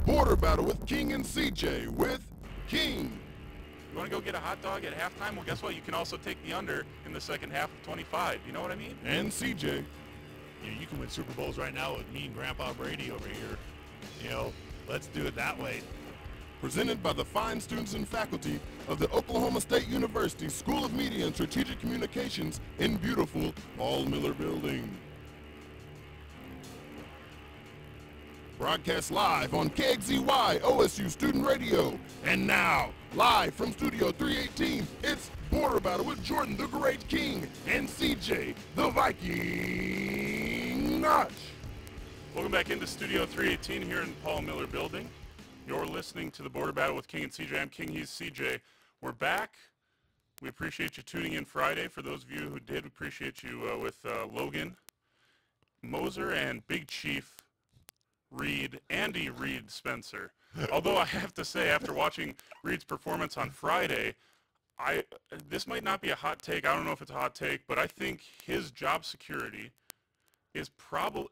Border Battle with King and CJ with King. You want to go get a hot dog at halftime? Well, guess what? You can also take the under in the second half of 25. You know what I mean? And CJ. You can win Super Bowls right now with me and Grandpa Brady over here. You know, let's do it that way. Presented by the fine students and faculty of the Oklahoma State University School of Media and Strategic Communications in beautiful Paul Miller Building. Broadcast live on KXZY OSU Student Radio. And now, live from Studio 318, it's Border Battle with Jordan the Great King and CJ the Viking Notch. Welcome back into Studio 318 here in Paul Miller Building. You're listening to the Border Battle with King and CJ. I'm King, he's CJ. We're back. We appreciate you tuning in Friday. For those of you who did, we appreciate you with Logan, Moser, and Big Chief Reed, Andy Reed Spencer. Although I have to say, after watching Reed's performance on Friday, this might not be a hot take. I don't know if it's a hot take, but I think his job security is probably...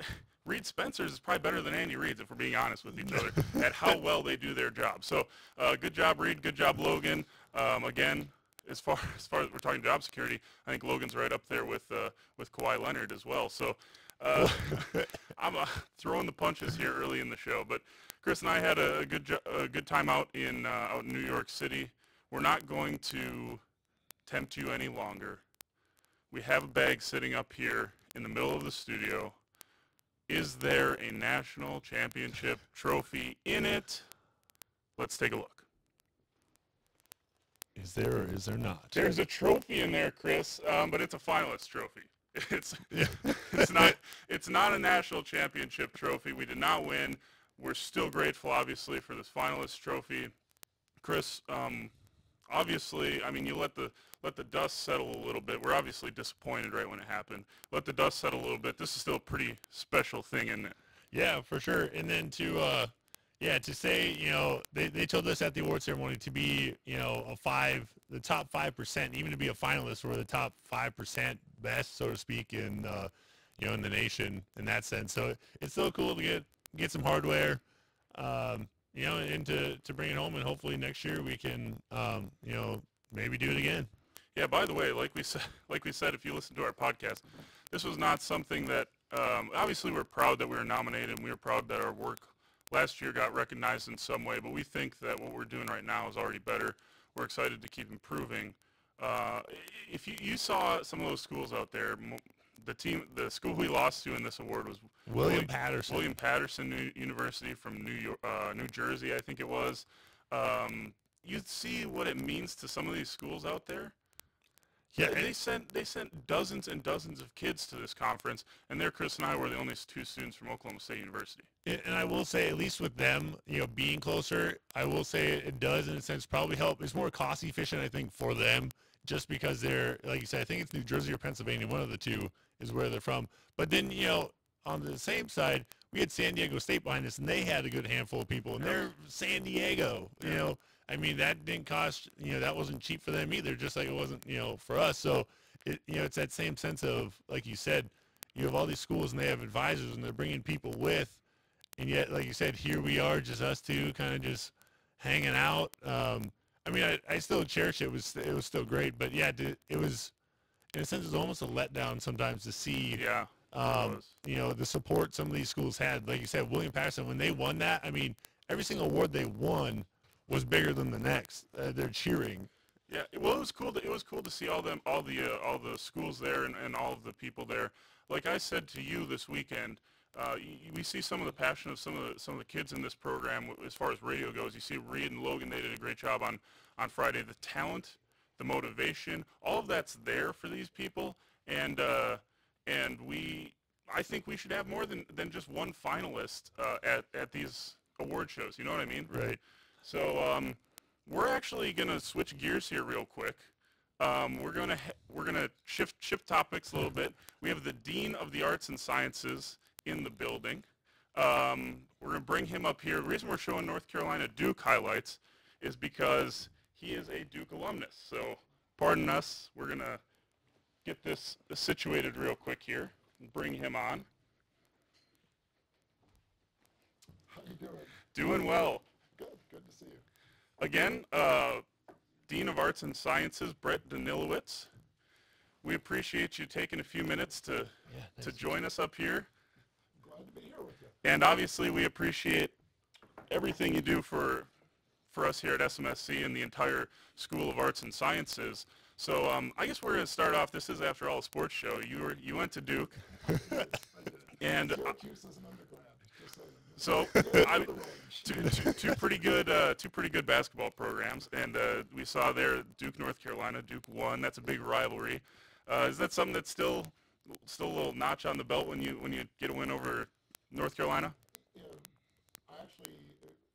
Reed Spencer's is probably better than Andy Reed's, if we're being honest with each other, at how well they do their job. So, good job, Reed. Good job, Logan. Again, as far as we're talking job security, I think Logan's right up there with Kawhi Leonard as well. So, I'm throwing the punches here early in the show. But Chris and I had a good time out in New York City. We're not going to tempt you any longer. We have a bag sitting up here in the middle of the studio. Is there a national championship trophy in it? Let's take a look. Is there or is there not? There's a trophy in there, Chris, but it's a finalist trophy. It's not a national championship trophy. We did not win. We're still grateful, obviously, for this finalist trophy. Chris, obviously, I mean, you let the dust settle a little bit. We're obviously disappointed right when it happened. Let the dust settle a little bit. This is still a pretty special thing, isn't it? Yeah, for sure. And then to say, you know, they told us at the award ceremony to be, you know, the top 5%, even to be a finalist, or the top 5% best, so to speak, in you know, in the nation in that sense. So it's still cool to get some hardware, you know, and to bring it home, and hopefully next year we can, you know, maybe do it again. Yeah, by the way, like we said, if you listen to our podcast, this was not something that, obviously we're proud that we were nominated, and we were proud that our work last year got recognized in some way, but we think that what we're doing right now is already better. We're excited to keep improving. If you saw some of those schools out there, the school we lost to in this award was William Patterson University from New Jersey, I think it was. You'd see what it means to some of these schools out there. Yeah, they sent dozens and dozens of kids to this conference, and there Chris and I were the only two students from Oklahoma State University. And I will say, at least with them, you know, being closer, I will say it does, in a sense, probably help. It's more cost efficient, I think, for them, just because they're, like you said, I think it's New Jersey or Pennsylvania, one of the two is where they're from. But then, you know, on the same side, we had San Diego State behind us, and they had a good handful of people, and they're San Diego, you know. I mean, that didn't cost, you know, that wasn't cheap for them either, just like it wasn't, you know, for us. So, you know, it's that same sense of, like you said, you have all these schools and they have advisors and they're bringing people with, and yet, like you said, here we are, just us two, kind of just hanging out. I mean, I still cherish it. It was still great, but yeah, it was, in a sense, it was almost a letdown sometimes to see, you know, the support some of these schools had. Like you said, William Patterson, when they won that, I mean, every single award they won was bigger than the next. They're cheering. Yeah, well, it was cool to see all the schools there and all of the people there. Like I said to you this weekend, we see some of the passion of some of the kids in this program as far as radio goes. You see Reed and Logan; they did a great job on Friday. The talent, the motivation, all of that's there for these people, and I think we should have more than just one finalist at these award shows. You know what I mean? Right. So we're actually gonna switch gears here real quick. We're gonna shift topics a little bit. We have the Dean of the Arts and Sciences in the building. We're gonna bring him up here. The reason we're showing North Carolina Duke highlights is because he is a Duke alumnus. So pardon us. We're gonna get this situated real quick here and bring him on. How you doing? Doing well. Good to see you. Again, Dean of Arts and Sciences, Brett Danilowitz. We appreciate you taking a few minutes to join us up here. Glad to be here with you. And obviously we appreciate everything you do for us here at SMSC and the entire School of Arts and Sciences. So I guess we're going to start off. This is, after all, a sports show. You went to Duke. And Syracuse is an undergrad. So two pretty good basketball programs, and we saw there Duke, North Carolina. Duke won. That's a big rivalry. Is that something that's still a little notch on the belt when you get a win over North Carolina? Yeah, I actually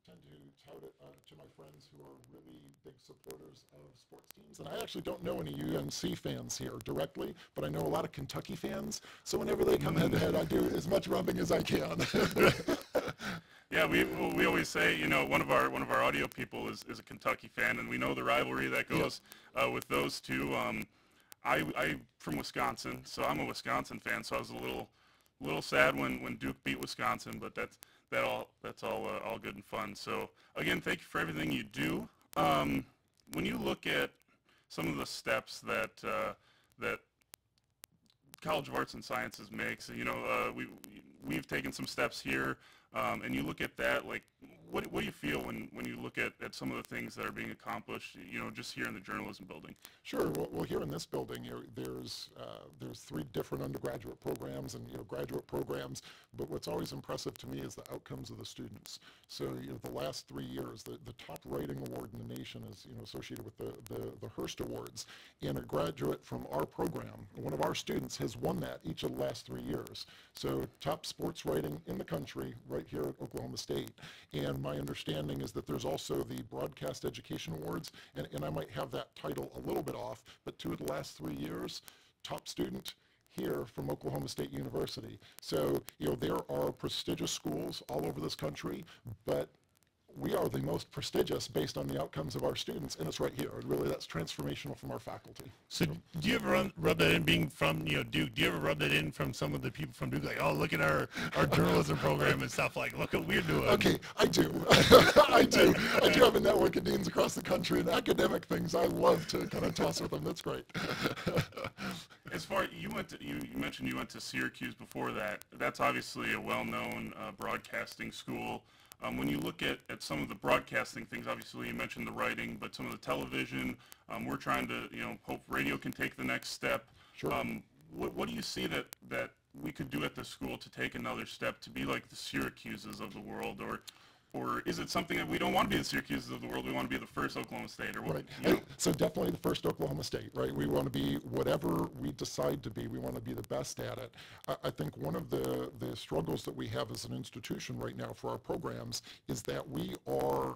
tend to tout it to my friends who are really big supporters of sports teams, and I actually don't know any UNC fans here directly, but I know a lot of Kentucky fans. So whenever they come head to head, I do as much rubbing as I can. Yeah, we always say, you know, one of our audio people is a Kentucky fan, and we know the rivalry that goes with those two. I'm from Wisconsin, so I'm a Wisconsin fan. So I was a little sad when Duke beat Wisconsin, but that's all good and fun. So again, thank you for everything you do. When you look at some of the steps that College of Arts and Sciences makes, you know, we've taken some steps here. And you look at that, like, what do you feel when you look at some of the things that are being accomplished, you know, just here in the journalism building? Sure. Well, here in this building, there's 3 different undergraduate programs and graduate programs. But what's always impressive to me is the outcomes of the students. So the last 3 years, the top writing award in the nation is associated with the Hearst Awards, and a graduate from our program, one of our students, has won that each of the last 3 years. So top sports writing in the country, right here at Oklahoma State. And my understanding is that there's also the Broadcast Education Awards, and I might have that title a little bit off, but 2 of the last 3 years, top student here from Oklahoma State University. So, there are prestigious schools all over this country, but we are the most prestigious based on the outcomes of our students, and it's right here. And really, that's transformational from our faculty. So do you ever rub that in, being from Duke? Do you ever rub that in from some of the people from Duke, like, oh, look at our journalism program and stuff, like, look what we're doing? Okay, I do. I do have a network of deans across the country, and academic things I love to kind of toss with them. That's great. As far you mentioned you went to Syracuse before that. That's obviously a well-known broadcasting school. When you look at some of the broadcasting things, obviously you mentioned the writing, but some of the television, we're trying to hope radio can take the next step. Sure. What do you see that we could do at the school to take another step to be like the Syracuses of the world, or is it something that we don't want to be the Syracuses of the world? We want to be the first Oklahoma State, or what? Right. So definitely the first Oklahoma State, right? We want to be whatever we decide to be. We want to be the best at it. I think one of the struggles that we have as an institution right now for our programs is that we are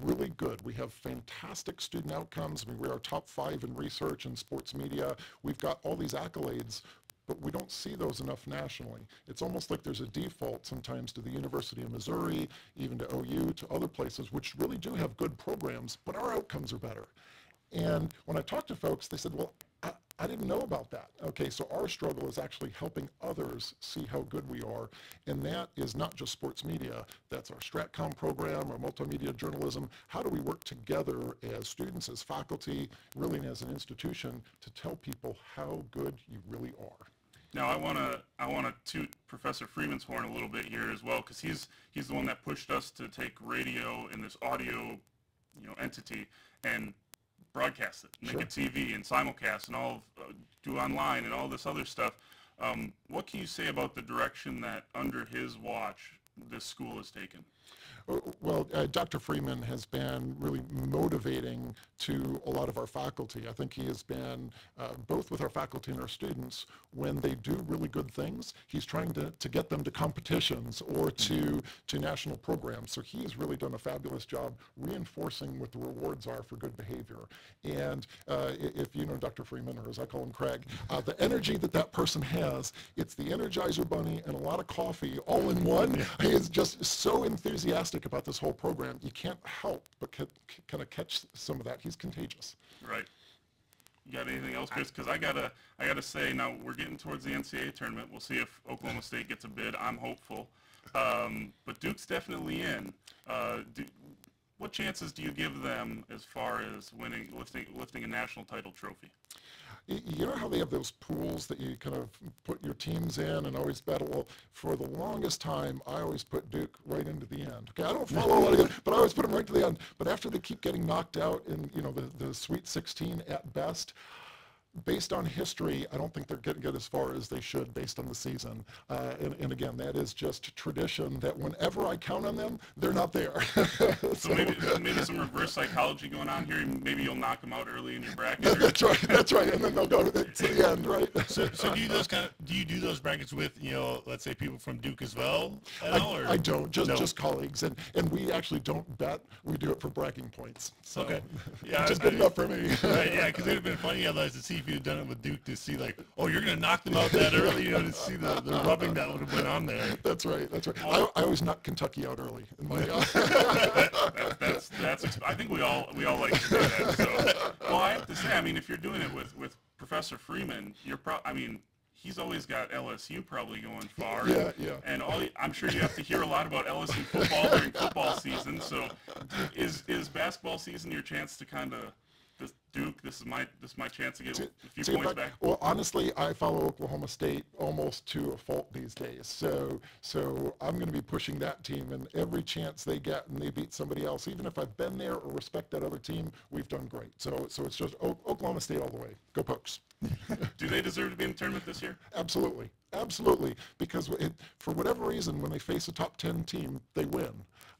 really good. We have fantastic student outcomes. I mean, we are top 5 in research and sports media. We've got all these accolades, but we don't see those enough nationally. It's almost like there's a default sometimes to the University of Missouri, even to OU, to other places, which really do have good programs, but our outcomes are better. And when I talk to folks, they said, well, I didn't know about that. Okay, so our struggle is actually helping others see how good we are, and that is not just sports media. That's our StratCom program, our multimedia journalism. How do we work together as students, as faculty, really as an institution, to tell people how good you really are? Now I want to toot Professor Freeman's horn a little bit here as well, because he's the one that pushed us to take radio and this audio, entity and broadcast it, make it TV and simulcast and all, do online and all this other stuff. What can you say about the direction that under his watch this school has taken? Well, Dr. Freeman has been really motivating to a lot of our faculty. I think he has been, both with our faculty and our students, when they do really good things, he's trying to get them to competitions or to national programs. So he has really done a fabulous job reinforcing what the rewards are for good behavior. And if you know Dr. Freeman, or as I call him Craig, the energy that person has, it's the Energizer Bunny and a lot of coffee all in one. He is just so enthusiastic about this whole program. You can't help but kind of catch some of that. He's contagious. Right. You got anything else, Chris? Because I gotta say, now we're getting towards the NCAA tournament. We'll see if Oklahoma State gets a bid. I'm hopeful. But Duke's definitely in. What chances do you give them as far as lifting a national title trophy? You know how they have those pools that you kind of put your teams in and always battle? Well, for the longest time, I always put Duke right into the end. Okay, I don't follow a lot of it, but I always put them right to the end. But after they keep getting knocked out in, the Sweet 16 at best, based on history, I don't think they're getting good as far as they should based on the season. And again, that is just tradition that whenever I count on them, they're not there. So maybe some reverse psychology going on here. Maybe you'll knock them out early in your bracket. That's right. And then they'll go to the end, right? So do you do those brackets with, let's say people from Duke as well? I don't, just colleagues. And we actually don't bet. We do it for bragging points. So, okay. Yeah, just good enough for me. Right, yeah, because it would have been funny otherwise to see if you'd done it with Duke, to see like, oh, you're going to knock them out that early, to see the rubbing that would have went on there. That's right. I always knock Kentucky out early. In my, I think we all like to do that. So, well, I have to say, I mean, if you're doing it with Professor Freeman, he's always got LSU probably going far. Yeah. And I'm sure you have to hear a lot about LSU football during football season. So, is basketball season your chance to kind of Duke? This is my chance to get a few points back. Well, honestly, I follow Oklahoma State almost to a fault these days. So I'm going to be pushing that team, and every chance they get and they beat somebody else, even if I've been there or respect that other team, we've done great. So it's just Oklahoma State all the way. Go Pokes. Do they deserve to be in the tournament this year? Absolutely. Because for whatever reason, when they face a top 10 team, they win.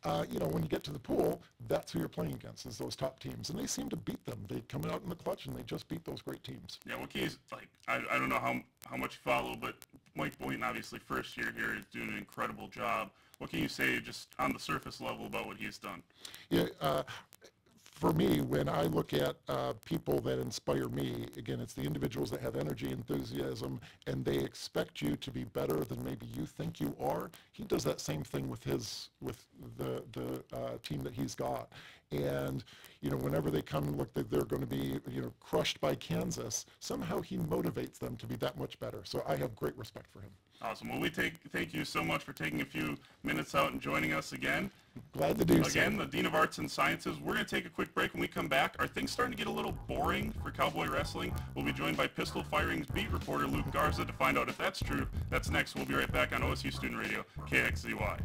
When you get to the pool, that's who you're playing against, is those top teams. And they seem to beat them. They come out in the clutch, and they just beat those great teams. Yeah, what case, I don't know how much you follow, but Mike Boynton, obviously first year here, is doing an incredible job. What can you say just on the surface level about what he's done? Yeah, for me, when I look at people that inspire me, again, it's the individuals that have energy, enthusiasm, and they expect you to be better than maybe you think you are. He does that same thing with the team that he's got. And, whenever they come and look that they're going to be, crushed by Kansas, somehow he motivates them to be that much better. So I have great respect for him. Awesome. Well, thank you so much for taking a few minutes out and joining us again. Glad to do so. Again, the Dean of Arts and Sciences. We're going to take a quick break. When we come back, are things starting to get a little boring for cowboy wrestling? We'll be joined by Pistol Firing's beat reporter Luke Garza to find out if that's true. That's next. We'll be right back on OSU Student Radio, KXZY.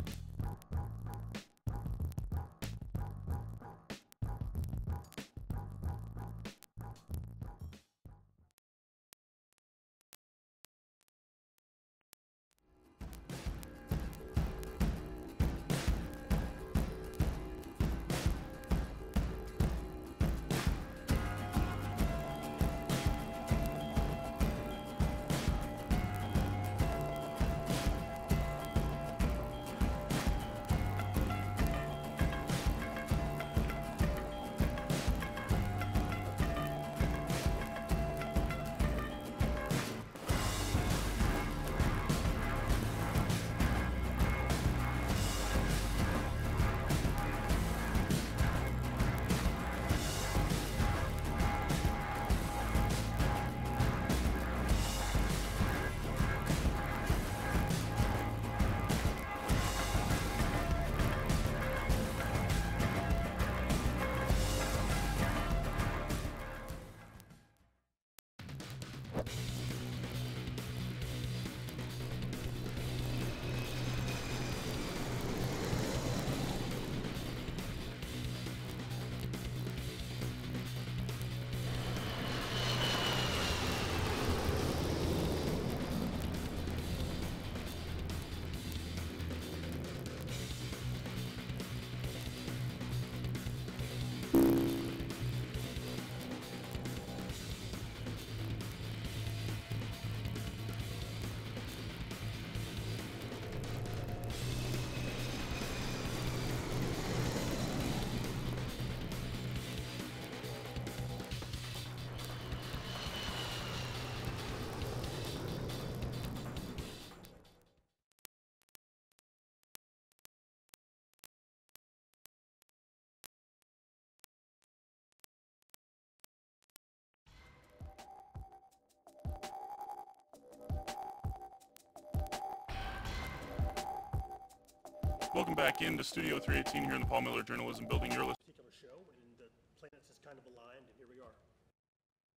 Welcome back into Studio 318 here in the Paul Miller Journalism Building. You're listening. Particular show, and the planets just kind of aligned, and here we are.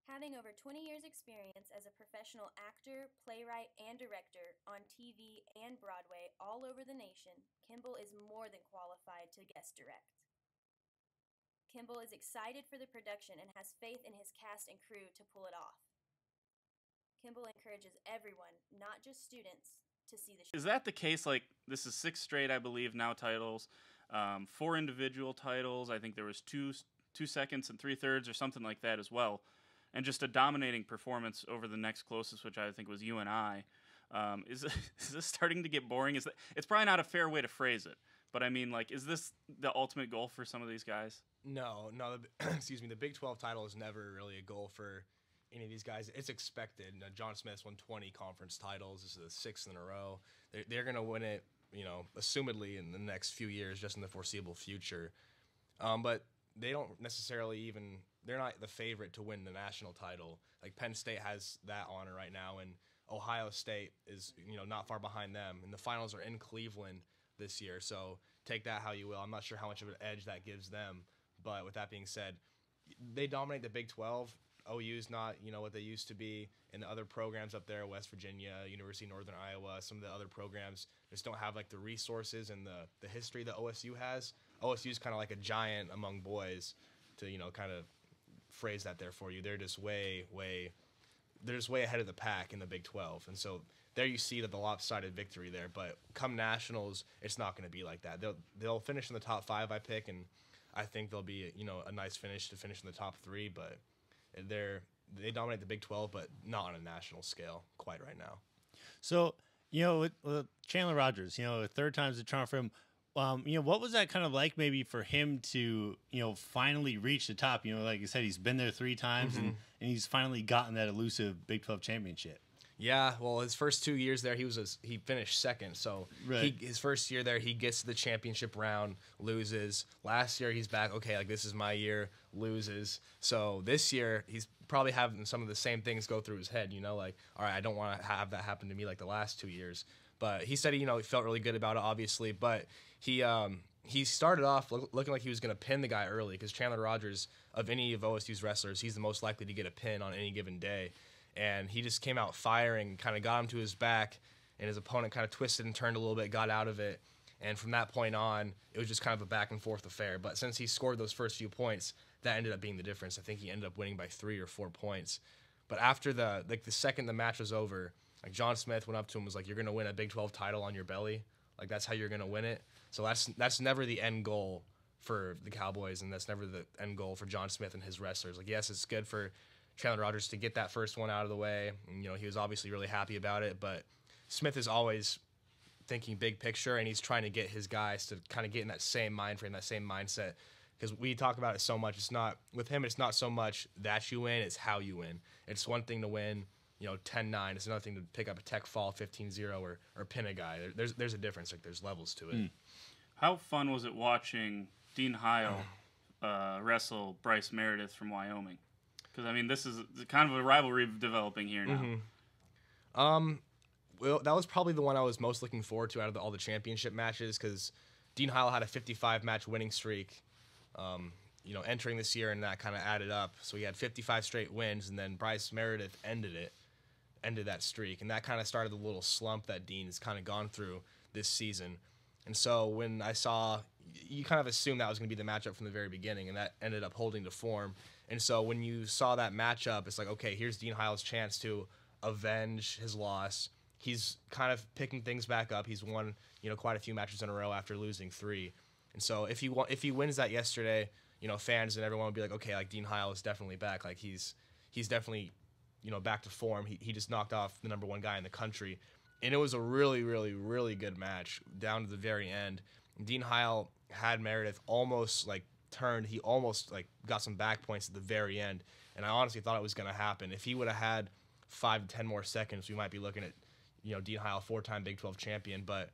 Having over 20 years experience as a professional actor, playwright, and director on TV and Broadway all over the nation, Kimball is more than qualified to guest direct. Kimball is excited for the production and has faith in his cast and crew to pull it off. Kimball encourages everyone, not just students, to see the show. Is that the case? Like, this is 6 straight, I believe, now titles, 4 individual titles. I think there was 2 seconds and 3/3 or something like that as well. And just a dominating performance over the next closest, which I think was you and I. Is this starting to get boring? It's probably not a fair way to phrase it, but I mean, like, is this the ultimate goal for some of these guys? No. Excuse me. The Big 12 title is never really a goal for any of these guys. It's expected. John Smith's won 20 conference titles. This is the 6th in a row. They're going to win it, assumedly in the next few years, just in the foreseeable future. But they don't necessarily they're not the favorite to win the national title. Like, Penn State has that honor right now, and Ohio State is, not far behind them. And the finals are in Cleveland this year, so take that how you will. I'm not sure how much of an edge that gives them. But with that being said, they dominate the Big 12. OU's not, what they used to be, and the other programs up there, West Virginia, University of Northern Iowa, some of the other programs just don't have, like, the resources and the history that OSU has. OSU's kind of like a giant among boys, to, kind of phrase that there for you. They're just way ahead of the pack in the Big 12. And so there you see the lopsided victory there. But come nationals, it's not going to be like that. They'll finish in the top 5, I pick, and I think they'll be, a nice finish to finish in the top 3, but they dominate the Big 12, but not on a national scale quite right now. So, with Chandler Rogers, the third time's the charm for him. What was that kind of like maybe for him to, finally reach the top? Like you said, he's been there 3 times and he's finally gotten that elusive Big 12 championship. Yeah, well, his first 2 years there, he finished second. So right. His first year there, he gets to the championship round, loses. Last year, he's back. Okay, like, this is my year, loses. So this year, he's probably having some of the same things go through his head. Like, all right, I don't want to have that happen to me like the last 2 years. But he said, he felt really good about it, obviously. But he started off looking like he was going to pin the guy early, because Chandler Rogers, of any of OSU's wrestlers, he's the most likely to get a pin on any given day. And he just came out firing, kind of got him to his back, and his opponent kind of twisted and turned a little bit, got out of it. And from that point on, it was just kind of a back-and-forth affair. But since he scored those first few points, that ended up being the difference. I think he ended up winning by 3 or 4 points. But after the second the match was over, like, John Smith went up to him and was like, "You're going to win a Big 12 title on your belly. Like, that's how you're going to win it." So that's never the end goal for the Cowboys, and that's never the end goal for John Smith and his wrestlers. Like, yes, it's good for Chandler Rogers to get that first one out of the way. And, he was obviously really happy about it, but Smith is always thinking big picture, and he's trying to get his guys to kind of get in that same mind frame, that same mindset. Because we talk about it so much. It's not, with him, it's not so much that you win, it's how you win. It's one thing to win, 10-9. It's another thing to pick up a tech fall 15-0 or pin a guy. There's a difference. Like, there's levels to it. How fun was it watching Dean Heil wrestle Bryce Meredith from Wyoming? Because, I mean, this is kind of a rivalry developing here now. Well, that was probably the one I was most looking forward to out of all the championship matches, because Dean Heil had a 55-match winning streak, entering this year, and that kind of added up. So he had 55 straight wins, and then Bryce Meredith ended that streak, and that kind of started the little slump that Dean has kind of gone through this season. And so when I saw, you kind of assumed that was going to be the matchup from the very beginning, and that ended up holding to form. And so when you saw that matchup, it's like, okay, here's Dean Heil's chance to avenge his loss. He's kind of picking things back up. He's won, quite a few matches in a row after losing 3. And so if he wins that yesterday, fans and everyone would be like, okay, like, Dean Heil is definitely back. Like, he's definitely, back to form. He just knocked off the number 1 guy in the country. And it was a really, really, really good match down to the very end. Dean Heil had Meredith almost, like, turned. He almost, like, got some back points at the very end. And I honestly thought it was going to happen. If he would have had 5 to 10 more seconds, we might be looking at, Dean Heil, 4-time Big 12 champion. But,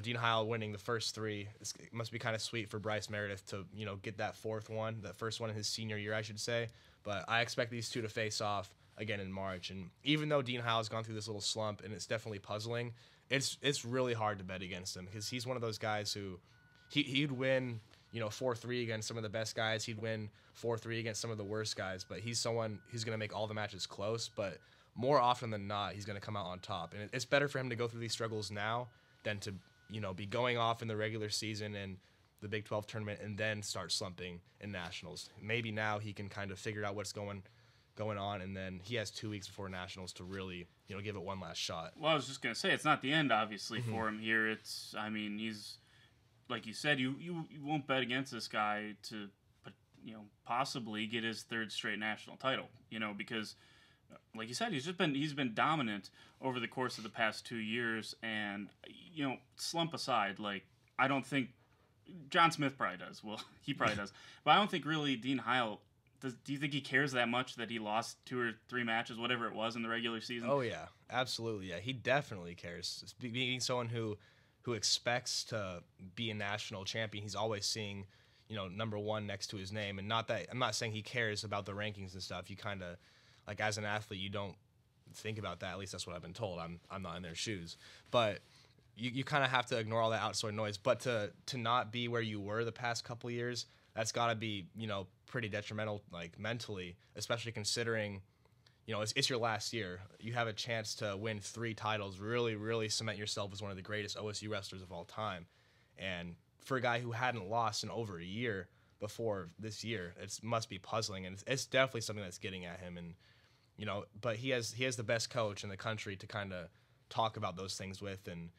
Dean Heil winning the first 3, it must be kind of sweet for Bryce Meredith to, get that 4th one, that first one in his senior year, I should say. But I expect these two to face off again in March. And even though Dean Heil has gone through this little slump, and it's definitely puzzling, it's really hard to bet against him because he's one of those guys who he'd win 4-3 against some of the best guys. He'd win 4-3 against some of the worst guys. But he's someone who's going to make all the matches close. But more often than not, he's going to come out on top. And it's better for him to go through these struggles now than to be going off in the regular season and the Big 12 tournament and then start slumping in nationals. Maybe now he can kind of figure out what's going on, and then he has 2 weeks before nationals to really give it one last shot. Well, I was just going to say, it's not the end, obviously, for him here. He's, like you said, you won't bet against this guy to, possibly get his third straight national title, because, like you said, he's been dominant over the course of the past 2 years, and, slump aside, like, I don't think, John Smith probably does. Well, he probably does. But I don't think really Dean Heil, do you think he cares that much that he lost 2 or 3 matches, whatever it was, in the regular season? Oh, yeah. Absolutely, yeah. He definitely cares. Being someone who expects to be a national champion, he's always seeing, number 1 next to his name. And not that I'm not saying he cares about the rankings and stuff. You kind of, like, as an athlete, you don't think about that. At least that's what I've been told. I'm not in their shoes. But you kind of have to ignore all that outside noise. But to not be where you were the past couple years, that's got to be, pretty detrimental, like, mentally, especially considering, it's your last year. You have a chance to win 3 titles, really, really cement yourself as one of the greatest OSU wrestlers of all time. And for a guy who hadn't lost in over a year before this year, it must be puzzling. And it's definitely something that's getting at him. And, but he has the best coach in the country to kind of talk about those things with. And,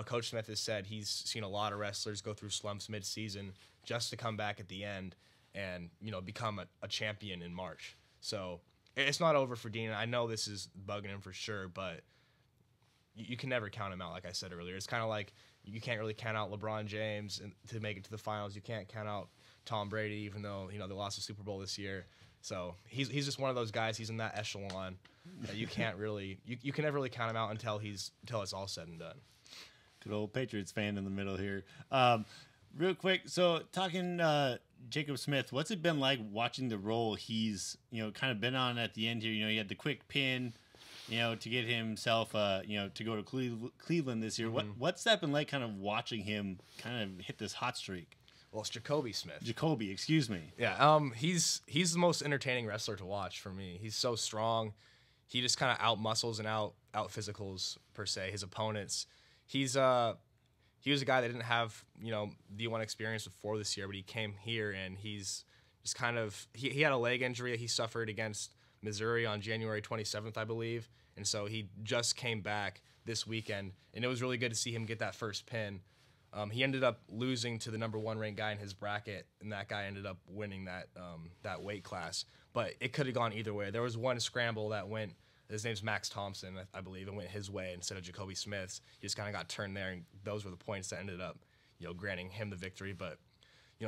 Coach Smith has said he's seen a lot of wrestlers go through slumps mid-season just to come back at the end and, become a champion in March. So it's not over for Dean. I know this is bugging him for sure, but you can never count him out, like I said earlier. It's kind of like you can't really count out LeBron James to make it to the finals. You can't count out Tom Brady, even though, they lost the Super Bowl this year. So he's just one of those guys. He's in that echelon that you can't really you can never really count him out until it's all said and done. Good old Patriots fan in the middle here. Real quick, so talking Jacob Smith, what's it been like watching the role he's kind of been on at the end here? He had the quick pin, to get himself to go to Cleveland this year. What's that been like, kind of watching him kind of hit this hot streak? Well, it's Jacoby Smith. Excuse me. Yeah, he's the most entertaining wrestler to watch for me. He's so strong. He just kind of out muscles and out physicals per se his opponents. He was a guy that didn't have, D1 experience before this year, but he came here and he's just kind of he had a leg injury that he suffered against Missouri on January 27th, I believe. And so he just came back this weekend, and it was really good to see him get that first pin. He ended up losing to the number 1 ranked guy in his bracket, and that guy ended up winning that weight class. But it could have gone either way. There was one scramble that went, his name's Max Thompson, I believe, and went his way instead of Jacoby Smith's. He just kind of got turned there, and those were the points that ended up, granting him the victory. But,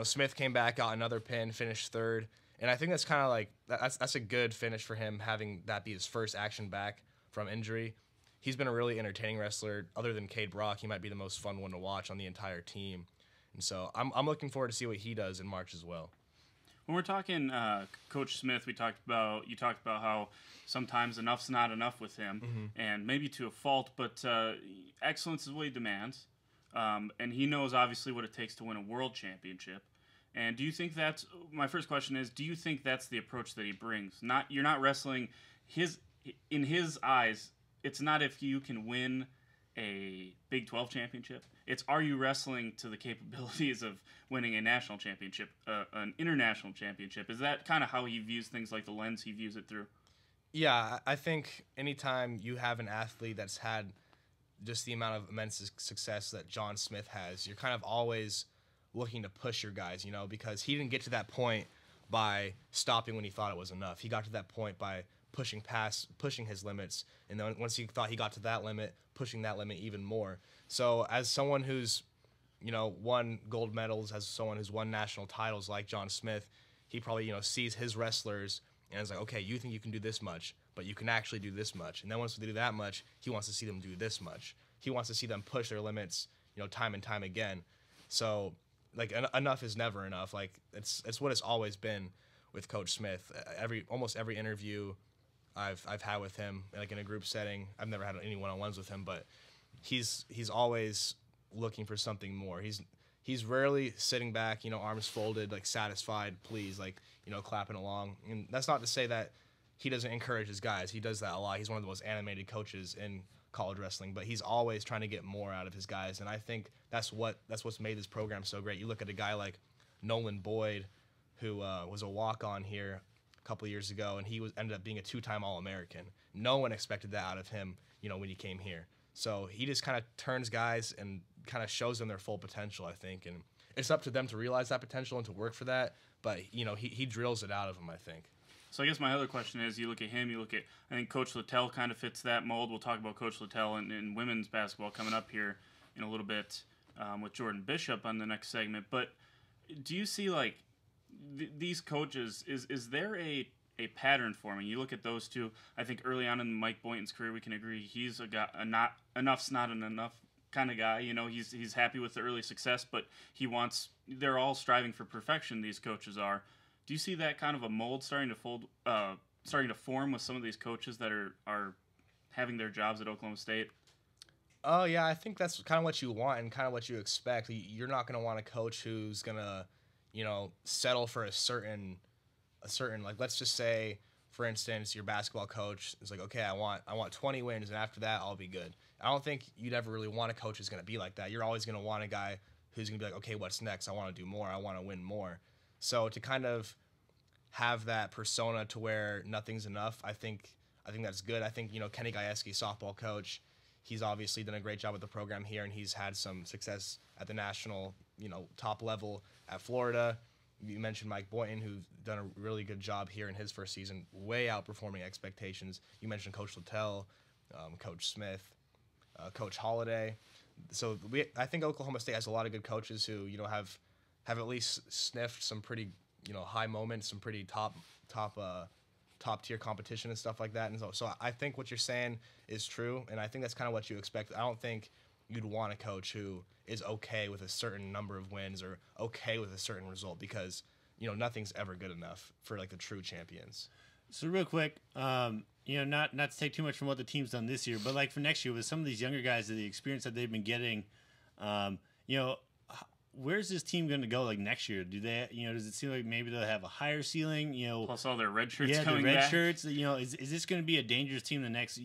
Smith came back, got another pin, finished 3rd. And I think that's kind of like, that's a good finish for him, having that be his first action back from injury. He's been a really entertaining wrestler. Other than Cade Brock, he might be the most fun one to watch on the entire team. And so I'm looking forward to see what he does in March as well. When we're talking Coach Smith, you talked about how sometimes enough's not enough with him, and maybe to a fault, but excellence is what he demands, and he knows obviously what it takes to win a world championship. And do you think that's, my first question is, do you think that's the approach that he brings? You're not wrestling in his eyes. It's not if you can win a Big 12 championship. It's, are you wrestling to the capabilities of winning a national championship, an international championship? Is that kind of how he views things, like the lens he views it through? Yeah, I think anytime you have an athlete that's had just the amount of immense success that John Smith has, you're kind of always looking to push your guys, because he didn't get to that point by stopping when he thought it was enough. He got to that point by pushing his limits, and then once he thought he got to that limit, pushing that limit even more. So as someone who's won gold medals, as someone who's won national titles like John Smith, he probably sees his wrestlers and is like, okay, you think you can do this much, but you can actually do this much. And then once they do that much, he wants to see them do this much. He wants to see them push their limits, time and time again. So like enough is never enough. Like it's what it's always been with Coach Smith. Almost every interview I've had with him, like in a group setting. I've never had any one-on-ones with him, but he's always looking for something more. He's rarely sitting back, arms folded, like satisfied, please, like, clapping along. And that's not to say that he doesn't encourage his guys. He does that a lot. He's one of the most animated coaches in college wrestling, but he's always trying to get more out of his guys. And I think that's what's made this program so great. You look at a guy like Nolan Boyd, who was a walk-on here a couple of years ago, and he ended up being a 2-time All-American. No one expected that out of him, when he came here. So he just kind of turns guys and kind of shows them their full potential, I think. And it's up to them to realize that potential and to work for that. But, he drills it out of them, I think. So I guess my other question is, you look at him, I think Coach Littell kind of fits that mold. We'll talk about Coach Littell in women's basketball coming up here in a little bit with Jordan Bishop on the next segment. But do you see, like, these coaches, is there a pattern forming? You look at those two. I think early on in Mike Boynton's career, we can agree he's a guy, not enough's not an enough kind of guy. He's happy with the early success, but they're all striving for perfection, these coaches are. Do you see that kind of a mold starting to form with some of these coaches that are having their jobs at Oklahoma State? Oh, yeah, I think that's kind of what you want and kind of what you expect. You're not going to want a coach who's going to, settle for a certain, like, let's just say, for instance, your basketball coach is like, okay, I want 20 wins, and after that, I'll be good. I don't think you'd ever really want a coach who's going to be like that. You're always going to want a guy who's going to be like, okay, what's next? I want to do more. I want to win more. So to kind of have that persona to where nothing's enough, I think that's good. I think, Kenny Gajewski, softball coach, he's obviously done a great job with the program here, and he's had some success at the national, top level at Florida. You mentioned Mike Boynton, who's done a really good job here in his first season, way outperforming expectations. You mentioned Coach Littell, Coach Smith, Coach Holiday. So I think Oklahoma State has a lot of good coaches who, have at least sniffed some pretty, high moments, some pretty top tier competition and stuff like that. And so I think what you're saying is true, and I think that's kind of what you expect. I don't think you'd want a coach who is okay with a certain number of wins or okay with a certain result, because nothing's ever good enough for like the true champions. So real quick, not to take too much from what the team's done this year, but like for next year with some of these younger guys and the experience that they've been getting, where's this team going to go like next year? Do they, does it seem like maybe they'll have a higher ceiling? Plus all their red shirts coming coming back. Yeah, the red back. shirts. Is this going to be a dangerous team the next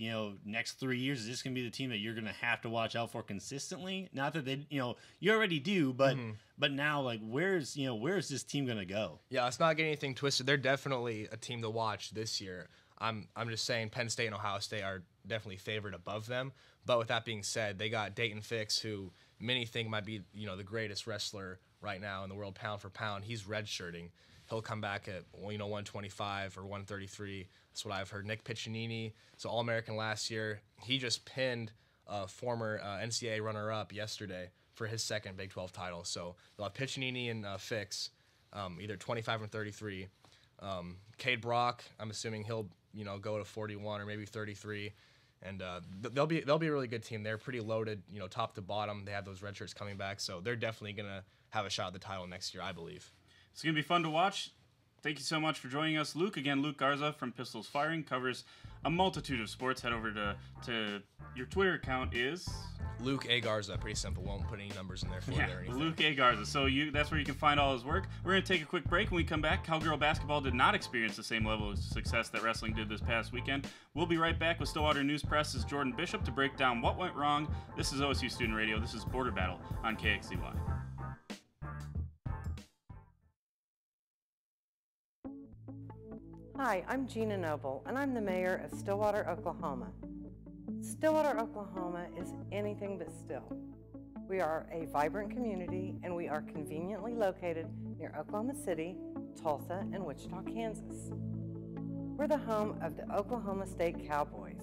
3 years? Is this going to be the team that you're going to have to watch out for consistently? Not that they, you already do, but but now like where's this team going to go? Yeah, let's not get anything twisted. They're definitely a team to watch this year. I'm just saying Penn State and Ohio State are definitely favored above them. But with that being said, they got Dayton Fix, who many think might be, the greatest wrestler right now in the world, pound for pound. He's redshirting. He'll come back at, 125 or 133. That's what I've heard. Nick Piccinini, so All-American last year. He just pinned a former NCAA runner-up yesterday for his second Big 12 title. So they'll have Piccinini and Fix, either 25 or 33. Cade Brock, I'm assuming he'll, go to 41 or maybe 33. And they'll be a really good team. They're pretty loaded, top to bottom. They have those red shirts coming back, so they're definitely gonna have a shot at the title next year, I believe. It's gonna be fun to watch. Thank you so much for joining us, Luke. Again, Luke Garza from Pistols Firing, covers a multitude of sports. Head over to your Twitter account is Luke A. Garza. Pretty simple. Won't put any numbers in there for it or anything. Luke A. Garza. So that's where you can find all his work. We're going to take a quick break. When we come back, Cowgirl basketball did not experience the same level of success that wrestling did this past weekend. We'll be right back with Stillwater News Press's Jordan Bishop to break down what went wrong. This is OSU Student Radio. This is Border Battle on KXCY. Hi, I'm Gina Noble, and I'm the mayor of Stillwater, Oklahoma. Stillwater, Oklahoma is anything but still. We are a vibrant community, and we are conveniently located near Oklahoma City, Tulsa, and Wichita, Kansas. We're the home of the Oklahoma State Cowboys,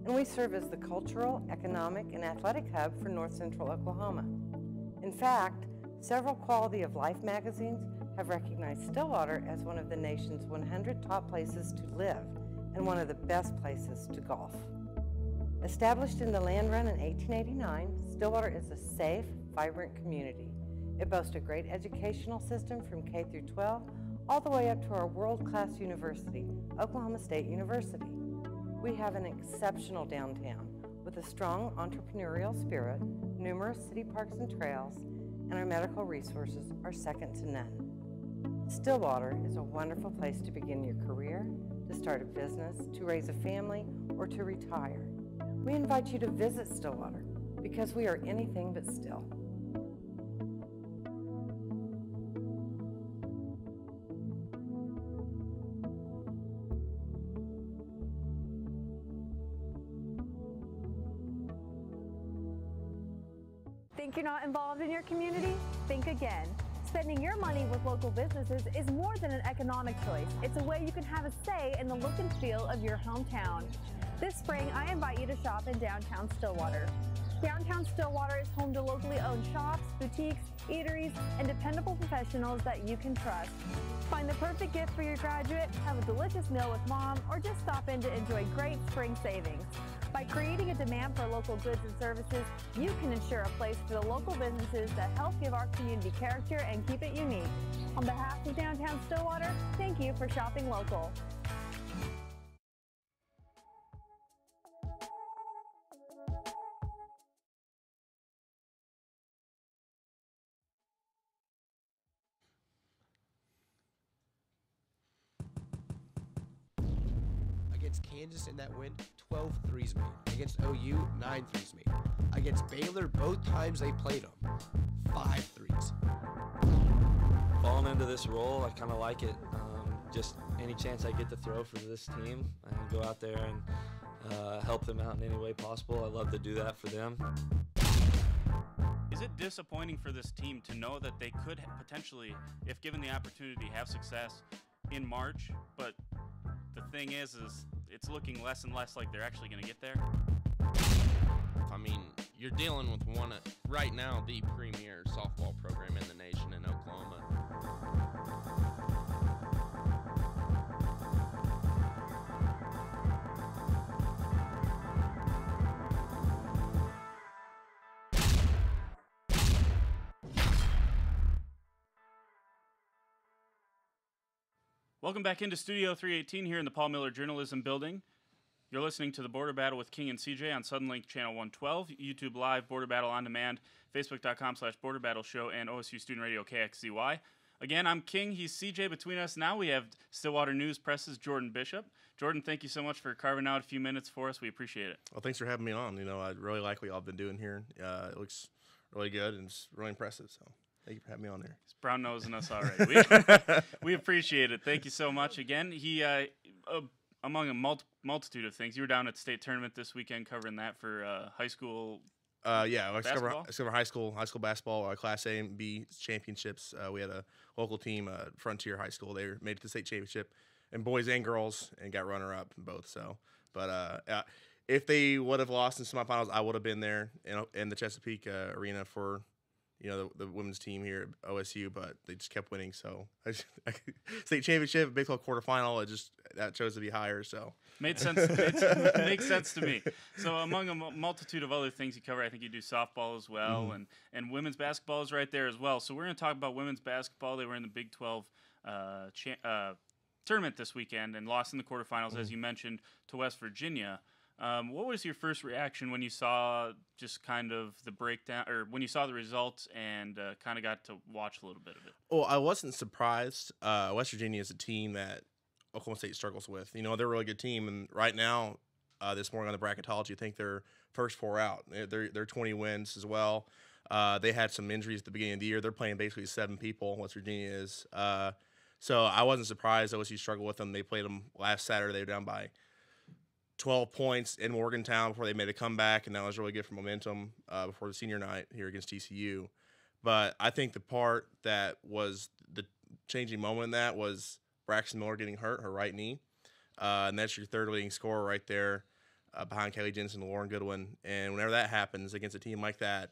and we serve as the cultural, economic, and athletic hub for North Central Oklahoma. In fact, several Quality of Life magazines have recognized Stillwater as one of the nation's 100 top places to live and one of the best places to golf. Established in the land run in 1889, Stillwater is a safe, vibrant community. It boasts a great educational system from K through 12, all the way up to our world-class university, Oklahoma State University. We have an exceptional downtown with With a strong entrepreneurial spirit, numerous city parks and trails, and our medical resources are second to none. Stillwater is a wonderful place to begin your career, to start a business, to raise a family, or to retire. We invite you to visit Stillwater because we are anything but still. Think you're not involved in your community? Think again. Spending your money with local businesses is more than an economic choice. It's a way you can have a say in the look and feel of your hometown. This spring, I invite you to shop in downtown Stillwater. Downtown Stillwater is home to locally owned shops, boutiques, eateries, and dependable professionals that you can trust. Find the perfect gift for your graduate, have a delicious meal with mom, or just stop in to enjoy great spring savings. By creating a demand for local goods and services, you can ensure a place for the local businesses that help give our community character and keep it unique. On behalf of Downtown Stillwater, thank you for shopping local. Against Kansas in that win, 12 threes made. Against OU, 9 threes made. Against Baylor, both times they played them, 5 threes. Falling into this role, I kind of like it. Just any chance I get to throw for this team, I go out there and help them out in any way possible. I love to do that for them. Is it disappointing for this team to know that they could potentially, if given the opportunity, have success in March, but the thing is it's looking less and less like they're actually going to get there? I mean, you're dealing with right now, the premier softball program in the nation in Oklahoma. Welcome back into Studio 318 here in the Paul Miller Journalism Building. You're listening to the Border Battle with King and CJ on Suddenlink Channel 112, YouTube Live, Border Battle On Demand, Facebook.com/Border Battle Show, and OSU Student Radio KXZY. Again, I'm King, he's CJ. Between us now, we have Stillwater News Press's Jordan Bishop. Jordan, thank you so much for carving out a few minutes for us. We appreciate it. Well, thanks for having me on. You know, I really like what y'all have been doing here. It looks really good and it's really impressive, so thank you for having me on there. He's brown-nosing us already. We appreciate it. Thank you so much again. He, among a multitude of things, you were down at the state tournament this weekend covering that for high school yeah, I basketball? cover high school basketball, Class A and B championships. We had a local team, Frontier High School. They made it to the state championship, and boys and girls, and got runner-up in both. So, but if they would have lost in semifinals, I would have been there in the Chesapeake arena for the women's team here at OSU, but they just kept winning. So state championship, Big 12 quarterfinal, that chose to be higher. So made sense. Makes sense to me. So among a multitude of other things you cover, I think you do softball as well, and women's basketball is right there as well. So we're going to talk about women's basketball. They were in the Big 12 tournament this weekend and lost in the quarterfinals, as you mentioned, to West Virginia. What was your first reaction when you saw just kind of the breakdown, or when you saw the results and kind of got to watch a little bit of it? Well, I wasn't surprised. West Virginia is a team that Oklahoma State struggles with. They're a really good team, and right now, this morning on the bracketology, I think they're first 4 out. They're 20 wins as well. They had some injuries at the beginning of the year. They're playing basically 7 people, West Virginia is. So I wasn't surprised OSU struggled with them. They played them last Saturday. They were down by 12 points in Morgantown before they made a comeback, and that was really good for momentum before the senior night here against TCU. But I think the part that was the changing moment in that was Braxton Miller getting hurt, her right knee. And that's your third leading scorer right there behind Kelly Jensen and Lauren Goodwin. And whenever that happens against a team like that,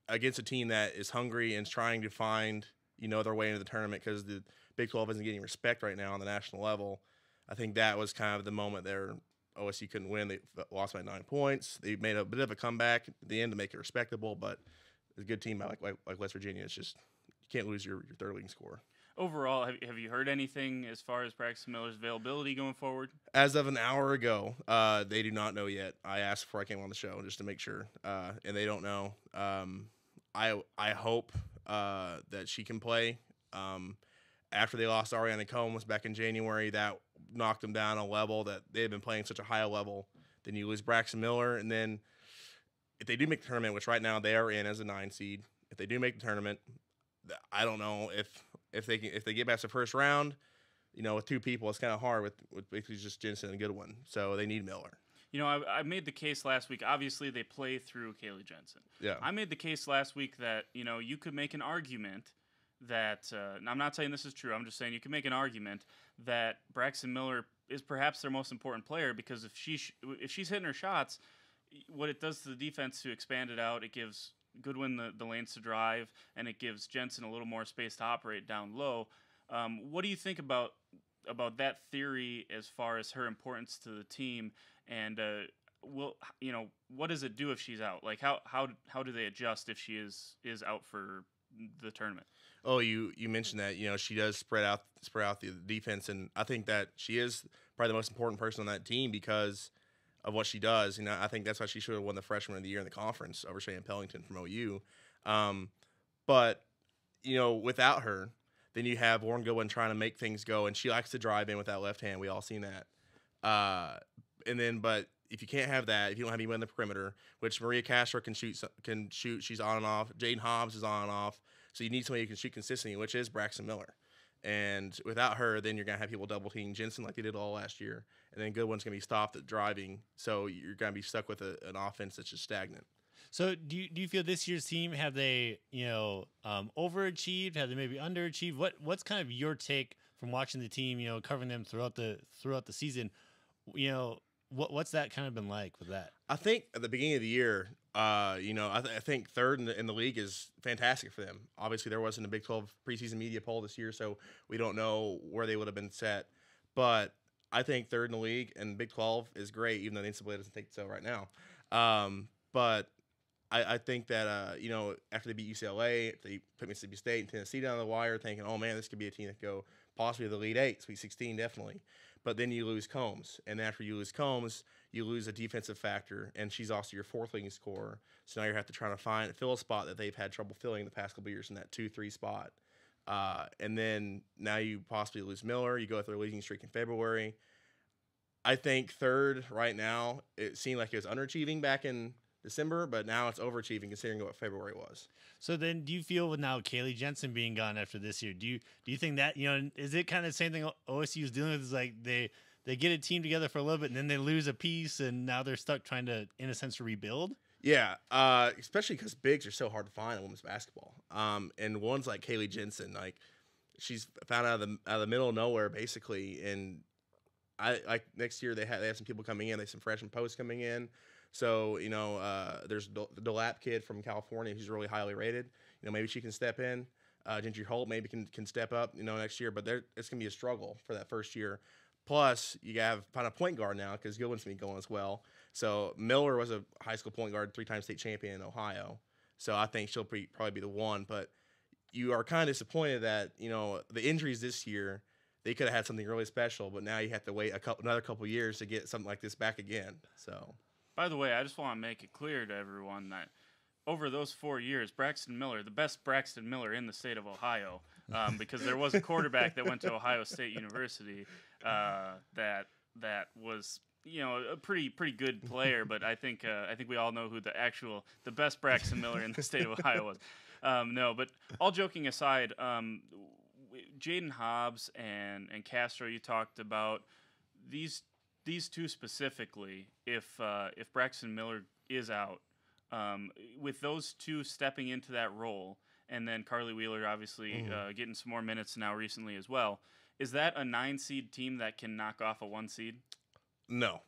against a team that is hungry and is trying to find, their way into the tournament because the Big 12 isn't getting respect right now on the national level, I think that was kind of the moment there. OSU couldn't win. They lost by 9 points. They made a bit of a comeback at the end to make it respectable, but a good team like West Virginia, it's just you can't lose your third leading scorer. Overall, have you heard anything as far as Braxton Miller's availability going forward? As of an hour ago, they do not know yet. I asked before I came on the show just to make sure, and they don't know. I hope that she can play. After they lost Ariana Combs back in January, that knocked them down a level that they had been playing such a high level. Then you lose Braxton Miller, and then if they do make the tournament, which right now they are in as a 9 seed, if they do make the tournament, I don't know if they get past the first round. With 2 people, it's kind of hard with basically just Jensen and Goodwin. So they need Miller. I made the case last week. Obviously, they play through Kaylee Jensen. Yeah. I made the case last week that, you could make an argument that, and I'm not saying this is true, I'm just saying you can make an argument that Braxton Miller is perhaps their most important player, because if she's hitting her shots, what it does to the defense to expand it out, it gives Goodwin the lanes to drive, and it gives Jensen a little more space to operate down low. What do you think about that theory as far as her importance to the team, and what does it do if she's out? Like how do they adjust if she is out for the tournament? Oh, you mentioned that she does spread out the defense, and I think that she is probably the most important person on that team because of what she does. I think that's why she should have won the Freshman of the Year in the conference over Cheyenne Pellington from OU. But without her, then you have Lauren Goodwin trying to make things go, and she likes to drive in with that left hand. We all seen that. But if you can't have that, if you don't have anyone in the perimeter, which Maria Castro can shoot, she's on and off. Jaden Hobbs is on and off. So you need somebody who can shoot consistently, which is Braxton Miller. And without her, then you're going to have people double teaming Jensen like they did all last year. And then Goodwin's going to be stopped at driving. So you're going to be stuck with an offense that's just stagnant. So do you feel this year's team, have they, overachieved? Have they maybe underachieved? What's kind of your take from watching the team, covering them throughout the season? What's that kind of been like with that? I think at the beginning of the year, I think third in the league is fantastic for them. Obviously, there wasn't a Big 12 preseason media poll this year, so we don't know where they would have been set. But I think third in the league, and Big 12 is great, even though the NCAA doesn't think so right now. But I think that, after they beat UCLA, if they put Mississippi State and Tennessee down the wire, thinking, oh, man, this could be a team that go possibly to the Elite Eight, Sweet 16 definitely. But then you lose Combs. And after you lose Combs, you lose a defensive factor, and she's also your 4th leading scorer. So now you have to try to fill a spot that they've had trouble filling the past couple of years in that 2-3 spot. And then now you possibly lose Miller. You go through a losing streak in February. I think third right now, it seemed like it was underachieving back in December, but now it's overachieving considering what February was. So then do you feel with now Kaylee Jensen being gone after this year, do you think that, is it kind of the same thing OSU is dealing with? Is like they get a team together for a little bit and then they lose a piece and now they're stuck trying to, in a sense, rebuild? Yeah, especially because bigs are so hard to find in women's basketball. And ones like Kaylee Jensen, like she's found out of the middle of nowhere basically. And next year they have some people coming in. They have some freshman posts coming in. So, there's the Delap kid from California who's really highly rated. Maybe she can step in. Gentry Holt maybe can step up, next year. But it's going to be a struggle for that first year. Plus, you got to find a point guard now because Goodwin's going to be going as well. So, Miller was a high school point guard, 3-time state champion in Ohio. So, I think she'll probably be the one. But you are kind of disappointed that, the injuries this year, they could have had something really special. But now you have to wait another couple years to get something like this back again. So... By the way, I just want to make it clear to everyone that over those 4 years, Braxton Miller, the best Braxton Miller in the state of Ohio, because there was a quarterback that went to Ohio State University that was a pretty good player, but I think we all know who the best Braxton Miller in the state of Ohio was. No, but all joking aside, Jaden Hobbs and Castro, you talked about these two specifically, if Braxton Miller is out, with those two stepping into that role, and then Carly Wheeler obviously getting some more minutes now recently as well, is that a 9-seed team that can knock off a 1 seed? No,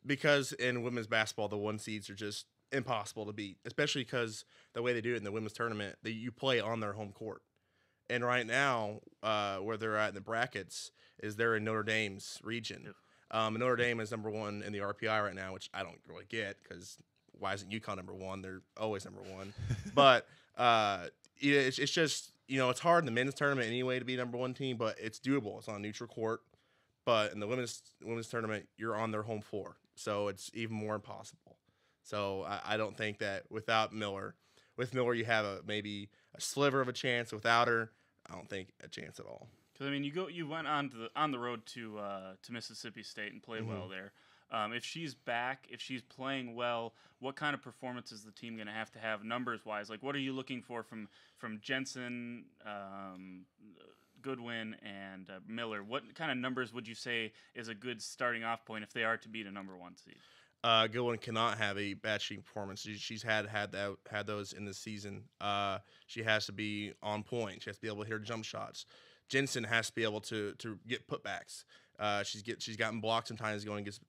because in women's basketball, the 1 seeds are just impossible to beat, especially because the way they do it in the women's tournament, you play on their home court. And right now, where they're at in the brackets is they're in Notre Dame's region. Yep. Notre Dame is number 1 in the RPI right now, which I don't really get because why isn't UConn number 1? They're always number 1. But yeah, it's just, it's hard in the men's tournament anyway to be number one team, but it's doable. It's on a neutral court. But in the women's tournament, you're on their home floor, so it's even more impossible. So I don't think that with Miller, you have maybe a sliver of a chance. Without her, I don't think a chance at all. Because I mean, you went on the road to Mississippi State and played well there. If she's back, if she's playing well, what kind of performance is the team going to have numbers wise? Like, what are you looking for from Jensen, Goodwin, and Miller? What kind of numbers would you say is a good starting off point if they are to beat a number one seed? Goodwin cannot have a bad shooting performance. She's had those in this season. She has to be on point. She has to be able to hit her jump shots. Jensen has to be able to get putbacks. She's gotten blocked sometimes going against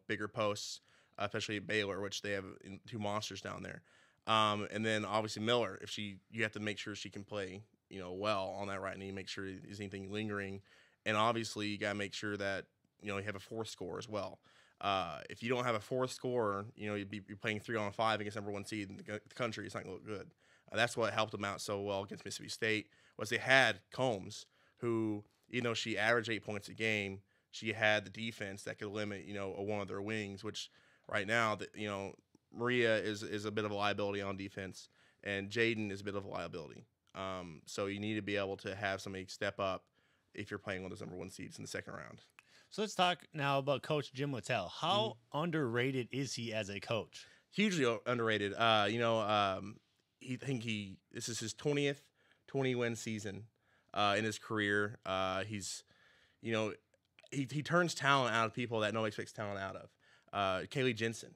bigger posts, especially at Baylor, which they have two monsters down there. And then obviously Miller, you have to make sure she can play well on that right knee, make sure there's anything lingering, and obviously you got to make sure that you have a fourth scorer as well. If you don't have a fourth scorer, you're playing 3-on-5 against number one seed in the country. It's not going to look good. That's what helped them out so well against Mississippi State was they had Combs, who even though she averaged 8 points a game, she had the defense that could limit one of their wings, which right now Maria is a bit of a liability on defense, and Jaden is a bit of a liability. So you need to be able to have somebody step up if you're playing one of those number one seeds in the second round. So let's talk now about Coach Jim Littell. How underrated is he as a coach? Hugely underrated. This is his 20th 20-win season in his career. He turns talent out of people that nobody expects talent out of. Kaylee Jensen,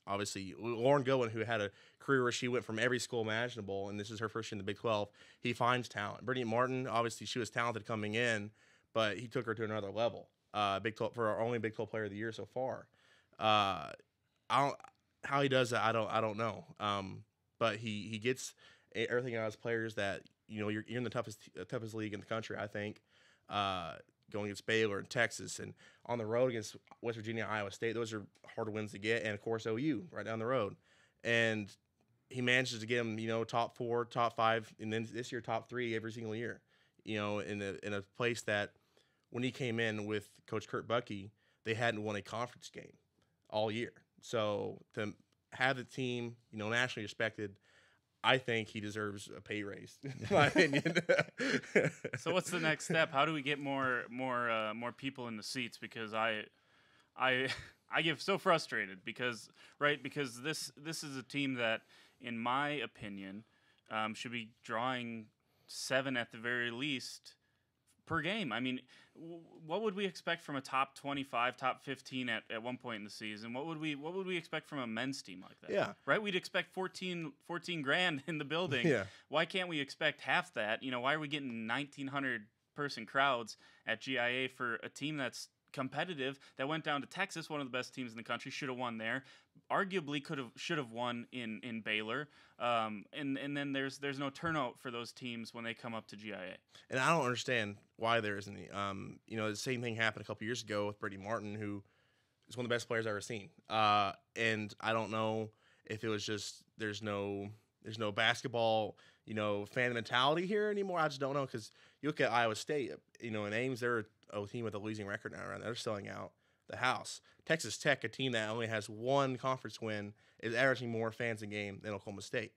obviously Lauren Goodwin, who had a career where she went from every school imaginable, and this is her first year in the Big 12. He finds talent. Brittany Martin, obviously she was talented coming in, but he took her to another level. Big 12 for our only Big 12 Player of the Year so far. How he does that, I don't know. But he gets everything out of his players that you're in the toughest league in the country, I think. Going against Baylor and Texas, and on the road against West Virginia, Iowa State. Those are hard wins to get, and of course OU right down the road. And he manages to get them, top 4, top 5, and then this year top 3 every single year. In a place that when he came in with Coach Kurt Buckey, they hadn't won a conference game all year. So to have the team, nationally respected, I think he deserves a pay raise, in my opinion. So what's the next step? How do we get more people in the seats? Because I get so frustrated because this is a team that, in my opinion, should be drawing 7 at the very least per game. I mean, what would we expect from a top 25, top 15 at one point in the season? What would we expect from a men's team like that? Yeah. Right? We'd expect 14 grand in the building. Yeah. Why can't we expect half that? Why are we getting 1,900 person crowds at GIA for a team that's competitive, that went down to Texas, one of the best teams in the country, should have won there, arguably should have won in Baylor, and then there's no turnout for those teams when they come up to GIA. And I don't understand why there isn't any. The same thing happened a couple years ago with Brittany Martin, who is one of the best players I've ever seen. And I don't know if it was just there's no basketball fan mentality here anymore. I just don't know, because you look at Iowa State, in Ames, they're a team with a losing record now. They're selling out the house. Texas Tech, a team that only has one conference win, is averaging more fans a game than Oklahoma State.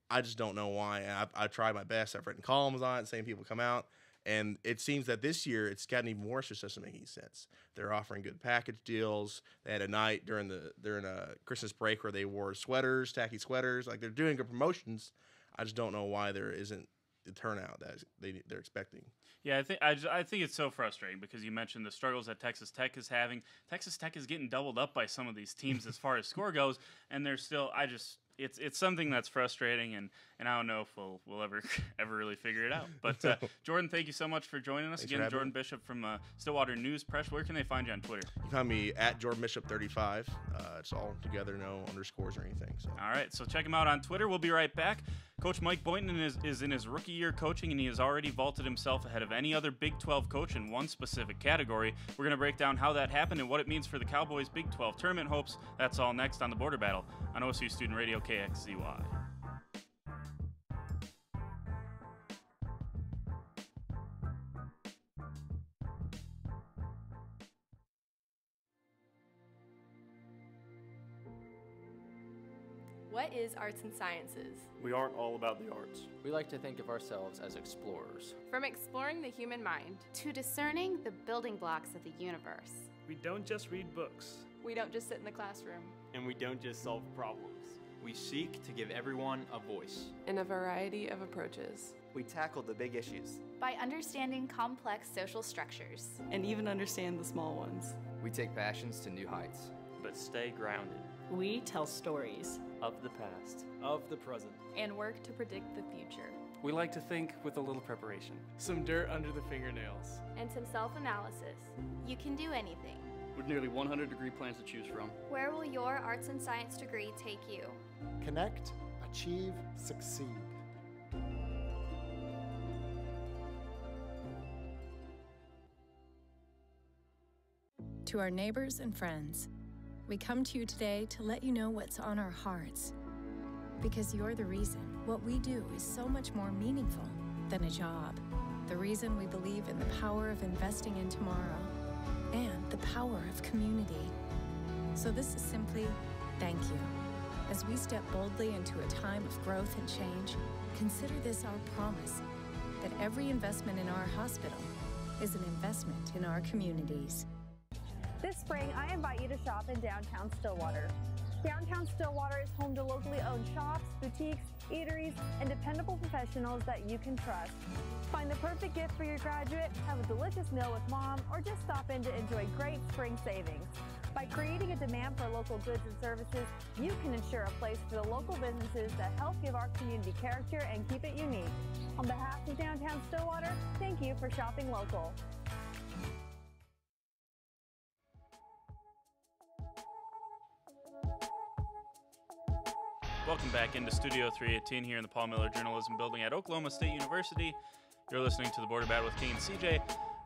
I just don't know why. And I've tried my best. I've written columns on it, saying people come out. And it seems that this year it's gotten even worse. It just doesn't make any sense. They're offering good package deals. They had a night during a Christmas break where they wore sweaters, tacky sweaters. Like, they're doing good promotions. I just don't know why there isn't the turnout that they're expecting. Yeah, I think it's so frustrating because you mentioned the struggles that Texas Tech is having. Texas Tech is getting doubled up by some of these teams as far as score goes, and they're still. It's something that's frustrating, and I don't know if we'll ever really figure it out. But Jordan, thank you so much for joining us. Thanks Again, Jordan Bishop from Stillwater News Press. Where can they find you on Twitter? You can find me at Jordan Bishop 35. It's all together, no underscores or anything. So. All right, so check him out on Twitter. We'll be right back. Coach Mike Boynton is in his rookie year coaching, and he has already vaulted himself ahead of any other Big 12 coach in one specific category. We're going to break down how that happened and what it means for the Cowboys' Big 12 tournament hopes. That's all next on the Border Battle on OSU Student Radio KXZY. What is arts and sciences? We aren't all about the arts. We like to think of ourselves as explorers. From exploring the human mind to discerning the building blocks of the universe. We don't just read books. We don't just sit in the classroom. And we don't just solve problems. We seek to give everyone a voice. In a variety of approaches. We tackle the big issues. By understanding complex social structures. And even understand the small ones. We take passions to new heights. But stay grounded. We tell stories. Of the past. Of the present. And work to predict the future. We like to think with a little preparation. Some dirt under the fingernails. And some self-analysis. You can do anything. With nearly 100 degree plans to choose from. Where will your arts and science degree take you? Connect, achieve, succeed. To our neighbors and friends, we come to you today to let you know what's on our hearts. Because you're the reason what we do is so much more meaningful than a job. The reason we believe in the power of investing in tomorrow and the power of community. So this is simply thank you. As we step boldly into a time of growth and change, consider this our promise that every investment in our hospital is an investment in our communities. This spring, I invite you to shop in downtown Stillwater. Downtown Stillwater is home to locally owned shops, boutiques, eateries, and dependable professionals that you can trust. Find the perfect gift for your graduate, have a delicious meal with mom, or just stop in to enjoy great spring savings. By creating a demand for local goods and services, you can ensure a place for the local businesses that help give our community character and keep it unique. On behalf of Downtown Stillwater, thank you for shopping local. Welcome back into Studio 318 here in the Paul Miller Journalism Building at Oklahoma State University. You're listening to the Border Battle with King and CJ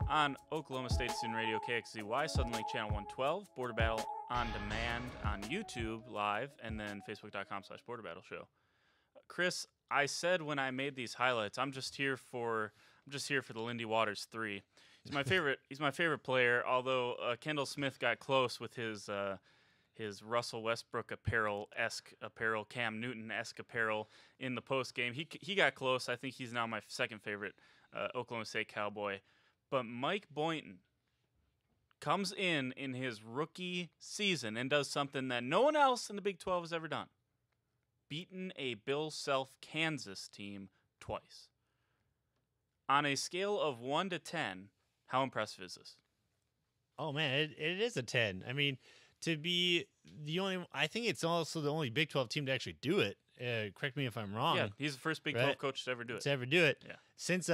on Oklahoma State Student Radio KXZY, Suddenly Channel 112, Border Battle on demand on YouTube live, and then Facebook.com/Border Battle Show. Chris, I said when I made these highlights, I'm just here for the Lindy Waters 3. He's my favorite. He's my favorite player. Although Kendall Smith got close with his Russell Westbrook apparel-esque apparel, Cam Newton-esque apparel in the post game. He got close. I think he's now my second favorite Oklahoma State Cowboy. But Mike Boynton comes in his rookie season and does something that no one else in the Big 12 has ever done. Beaten a Bill Self Kansas team twice. On a scale of 1 to 10, how impressive is this? Oh, man, it is a 10. I mean, to be the only, I think it's also the only Big 12 team to actually do it. Correct me if I'm wrong. Yeah, he's the first Big 12 coach to ever do it. Yeah. Since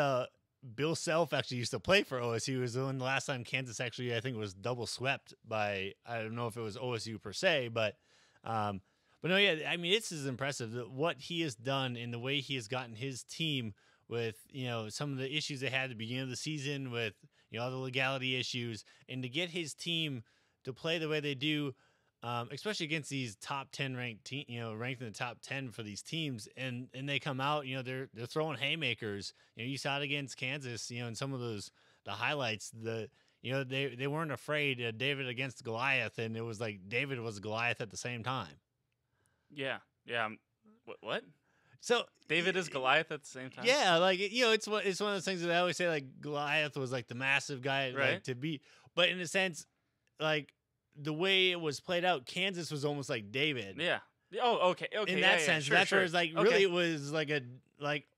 Bill Self actually used to play for OSU, was the last time Kansas actually, I think, was double swept by, I don't know if it was OSU per se, but no, yeah, I mean, it's as impressive what he has done in the way he has gotten his team with, some of the issues they had at the beginning of the season with, all the legality issues, and to get his team to play the way they do, especially against these top 10 ranked team, ranked in the top 10 for these teams, and they come out, they're throwing haymakers. You saw it against Kansas, in some of the highlights, they weren't afraid. David against Goliath, and it was like David was Goliath at the same time. Yeah. What? So David is Goliath at the same time. Yeah, it's one of those things that I always say, like Goliath was like the massive guy, right, like, to beat, but in a sense, like the way it was played out, Kansas was almost like David. Yeah. Oh, okay. In that sense, sure, that's sure. where it's like really it was like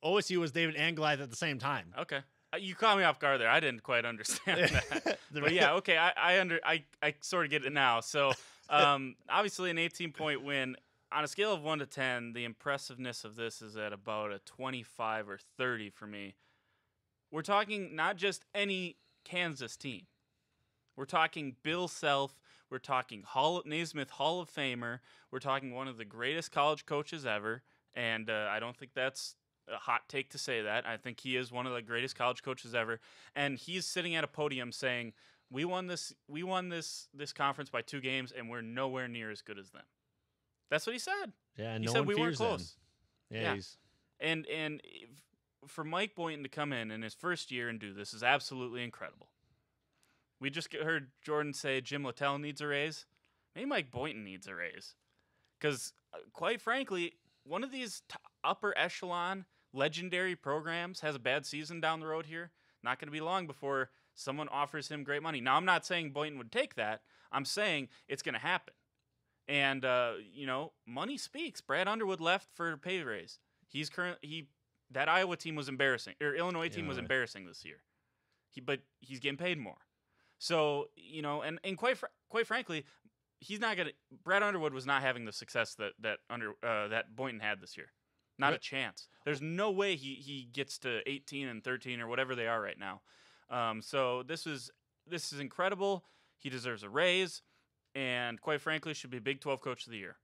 OSU was David and Goliath at the same time. Okay. You caught me off guard there. I didn't quite understand that. But yeah, okay. I sort of get it now. So obviously an 18-point win. On a scale of 1 to 10, the impressiveness of this is at about a 25 or 30 for me. We're talking not just any Kansas team. We're talking Bill Self. We're talking Naismith Hall of Famer. We're talking one of the greatest college coaches ever. And I don't think that's a hot take to say that. I think he is one of the greatest college coaches ever. And he's sitting at a podium saying, we won this conference by 2 games, and we're nowhere near as good as them. That's what he said. Yeah, he no said one we weren't fears them. close. Yeah. And for Mike Boynton to come in his first year and do this is absolutely incredible. We just heard Jordan say Jim Littell needs a raise. Maybe Mike Boynton needs a raise. Because, quite frankly, one of these upper echelon legendary programs has a bad season down the road here. Not going to be long before someone offers him great money. Now, I'm not saying Boynton would take that. I'm saying it's going to happen. And, money speaks. Brad Underwood left for a pay raise. That Iowa team was embarrassing, or Illinois team was embarrassing this year. But he's getting paid more. So, and quite frankly, he's not going to. Brad Underwood was not having the success that Boynton had this year. Not a chance. There's no way he gets to 18 and 13 or whatever they are right now. So this is incredible. He deserves a raise, and quite frankly, should be Big 12 Coach of the Year.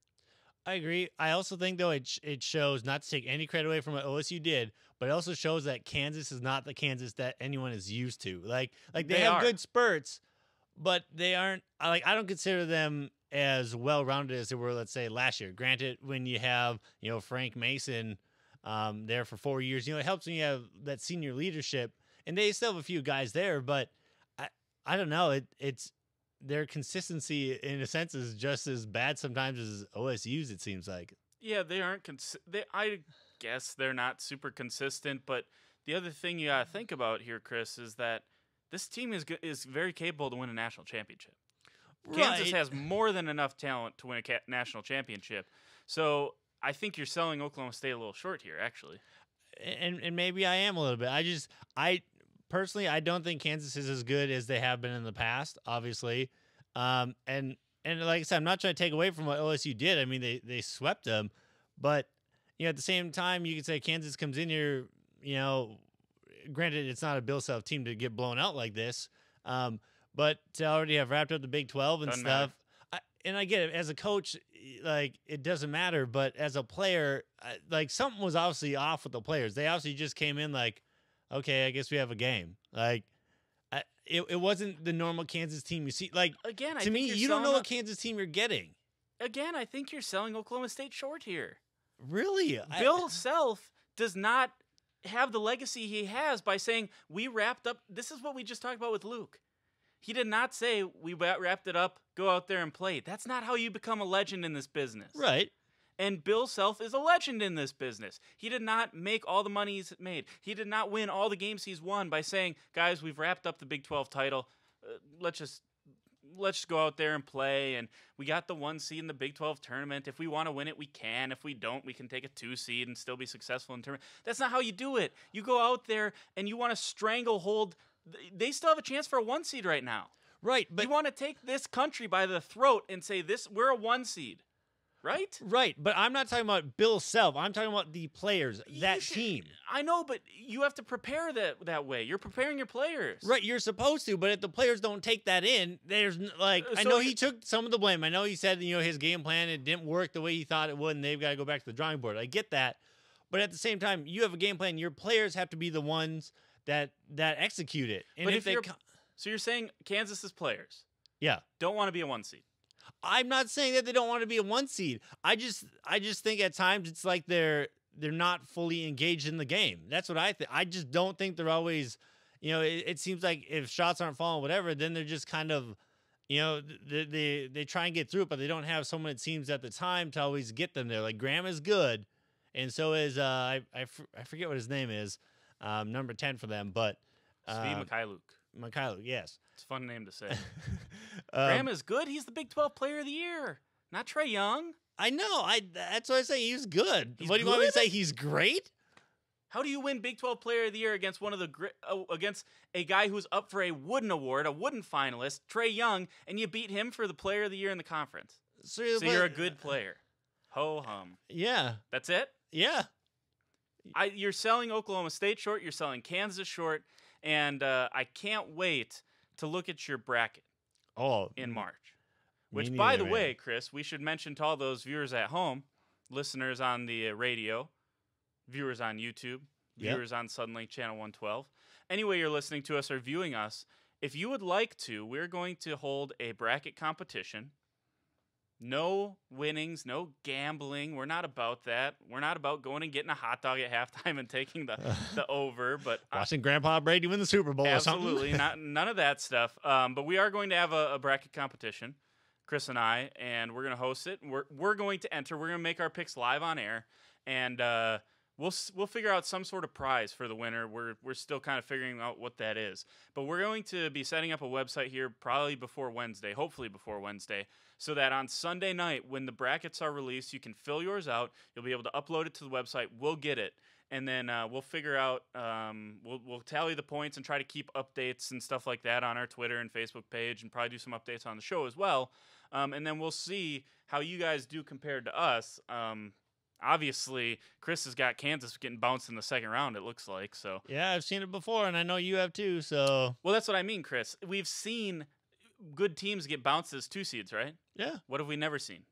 I agree. I also think, though, it shows, not to take any credit away from what OSU did, but it also shows that Kansas is not the Kansas that anyone is used to. Like they have good spurts, but they aren't. I don't consider them as well-rounded as they were, let's say, last year. Granted, when you have Frank Mason there for 4 years, it helps when you have that senior leadership, and they still have a few guys there. But I don't know. It's their consistency, in a sense, is just as bad sometimes as OSU's, it seems like. Yeah, they aren't. I guess they're not super consistent. But the other thing you got to think about here, Chris, is that this team is very capable to win a national championship. Kansas has more than enough talent to win a national championship. So I think you're selling Oklahoma State a little short here, actually. And maybe I am a little bit. I personally, I don't think Kansas is as good as they have been in the past, obviously. And like I said, I'm not trying to take away from what OSU did. I mean, they swept them. But, at the same time, you could say Kansas comes in here, granted, it's not a Bill Self team to get blown out like this. But to already have wrapped up the Big 12 and stuff. I get it. As a coach, it doesn't matter. But as a player, something was obviously off with the players. They obviously just came in okay, I guess we have a game. It wasn't the normal Kansas team you see. Again, to me, you don't know what Kansas team you're getting. Again, I think you're selling Oklahoma State short here. Really? Bill Self does not have the legacy he has by saying, we wrapped up. This is what we just talked about with Luke. He did not say, we wrapped it up, go out there and play. That's not how you become a legend in this business. Right. And Bill Self is a legend in this business. He did not make all the money he's made. He did not win all the games he's won by saying, guys, we've wrapped up the Big 12 title. Let's just go out there and play. And we got the 1 seed in the Big 12 tournament. If we want to win it, we can. If we don't, we can take a 2 seed and still be successful in the tournament. That's not how you do it. You go out there and you want to stranglehold. They still have a chance for a 1 seed right now. Right. But you want to take this country by the throat and say, we're a 1 seed. Right? Right, but I'm not talking about Bill Self. I'm talking about the players, team. I know, but you have to prepare that way. You're preparing your players. Right, you're supposed to, but if the players don't take that in, there's I know he took some of the blame. I know he said, his game plan, it didn't work the way he thought it would, and they've got to go back to the drawing board. I get that. But at the same time, you have a game plan. Your players have to be the ones that execute it. And but so you're saying Kansas's players don't want to be a 1 seed. I'm not saying that they don't want to be a 1 seed. I just think at times it's like they're not fully engaged in the game. That's what I think. I just don't think they're always, it seems like if shots aren't falling, whatever, then they're just kind of, they try and get through it, but they don't have someone, it seems, at the time to always get them there. Like Graham is good, and so is I forget what his name is, number 10 for them, but Steve Mikhailuk. Mikhailuk, yes. It's a fun name to say. Graham is good. He's the Big 12 Player of the Year, not Trae Young. I know. That's why I say he's good. What do you want me to say? He's great? How do you win Big 12 Player of the Year against against a guy who's up for a Wooden Award, a Wooden finalist, Trae Young, and you beat him for the Player of the Year in the conference? So you're a good player. Ho hum. Yeah. That's it? Yeah. You're selling Oklahoma State short. You're selling Kansas short. And I can't wait to look at your bracket in March. Which, by the way, Chris, we should mention to all those viewers at home, listeners on the radio, viewers on YouTube, viewers on Suddenlink Channel 112. Anyway, you're listening to us or viewing us, if you would like to, we're going to hold a bracket competition. No winnings, no gambling. We're not about that. We're not about going and getting a hot dog at halftime and taking the over. But watching Grandpa Brady win the Super Bowl or something. Absolutely, none of that stuff. But we are going to have a bracket competition Chris and I, and we're going to host it. We're going to enter. We're going to make our picks live on air, and we'll figure out some sort of prize for the winner. We're still kind of figuring out what that is. But we're going to be setting up a website here probably before Wednesday, hopefully before Wednesday, so that on Sunday night when the brackets are released, you can fill yours out. You'll be able to upload it to the website. We'll get it. And then we'll figure out, we'll tally the points and try to keep updates and stuff like that on our Twitter and Facebook page, and probably do some updates on the show as well. And then we'll see how you guys do compared to us. Obviously, Chris has got Kansas getting bounced in the second round, it looks like. So Yeah, I've seen it before, and I know you have too. So well, that's what I mean, Chris. We've seen good teams get bounced as 2 seeds, right? Yeah. What have we never seen?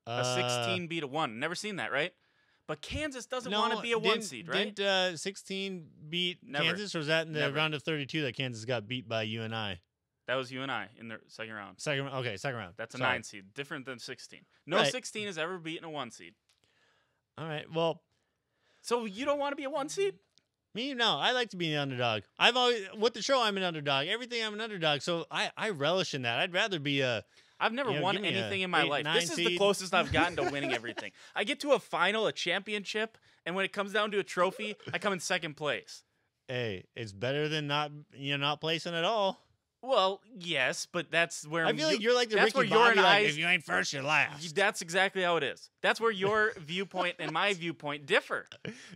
A 16 beat a 1. Never seen that, right? But Kansas doesn't want to be a 1 seed, right? Didn't 16 beat Kansas, or was that in the round of 32 that Kansas got beat by UNI? That was UNI in the second round. Second round. That's a 9 seed, different than 16. No 16 has ever beaten a 1 seed. All right, well. So you don't want to be a 1 seed? Me, no. I like to be an underdog. I've always, with the show, I'm an underdog. Everything, I'm an underdog. So I relish in that. I'd rather be a... I've never won anything in my life. This is the closest I've gotten to winning everything. I get to a final, a championship, and when it comes down to a trophy, I come in second place. Hey, it's better than not placing at all. Well, yes, but that's where I feel like you're like the Ricky Bobby, if you ain't first, you're last. That's exactly how it is. That's where your viewpoint and my viewpoint differ.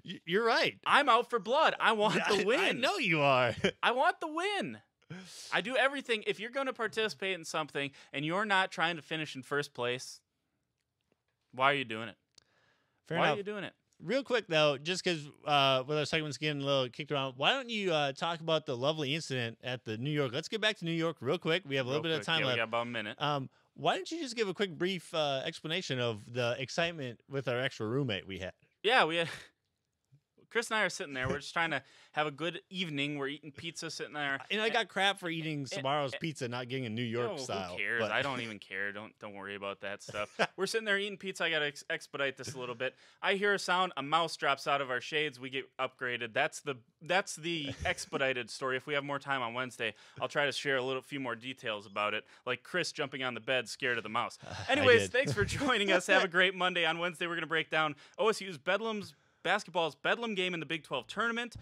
You're right. I'm out for blood. I want the win. I know you are. I want the win. I do everything. If you're going to participate in something and you're not trying to finish in first place, why are you doing it? Why are you doing it? Real quick, though, just because with our segments getting a little kicked around, why don't you talk about the lovely incident at the New York? Let's get back to New York real quick. We have a little bit of time left. We got about a minute. Why don't you just give a quick, brief explanation of the excitement with our extra roommate we had? Yeah, we had... Chris and I are sitting there. We're just trying to have a good evening. We're eating pizza, sitting there. And I got crap for eating Sbarro's pizza, not getting a New York style. Who cares? I don't even care. Don't worry about that stuff. We're sitting there eating pizza. I got to expedite this a little bit. I hear a sound. A mouse drops out of our shades. We get upgraded. That's the expedited story. If we have more time on Wednesday, I'll try to share a few more details about it, like Chris jumping on the bed scared of the mouse. Anyways, thanks for joining us. Have a great Monday. On Wednesday, we're going to break down OSU's basketball's Bedlam game in the Big 12 tournament.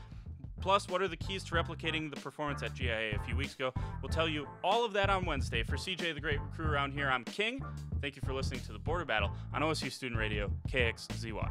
Plus, what are the keys to replicating the performance at GIA a few weeks ago? We'll tell you all of that on Wednesday. For CJ, the great crew around here, I'm King. Thank you for listening to The Border Battle on OSU Student Radio, KXZY.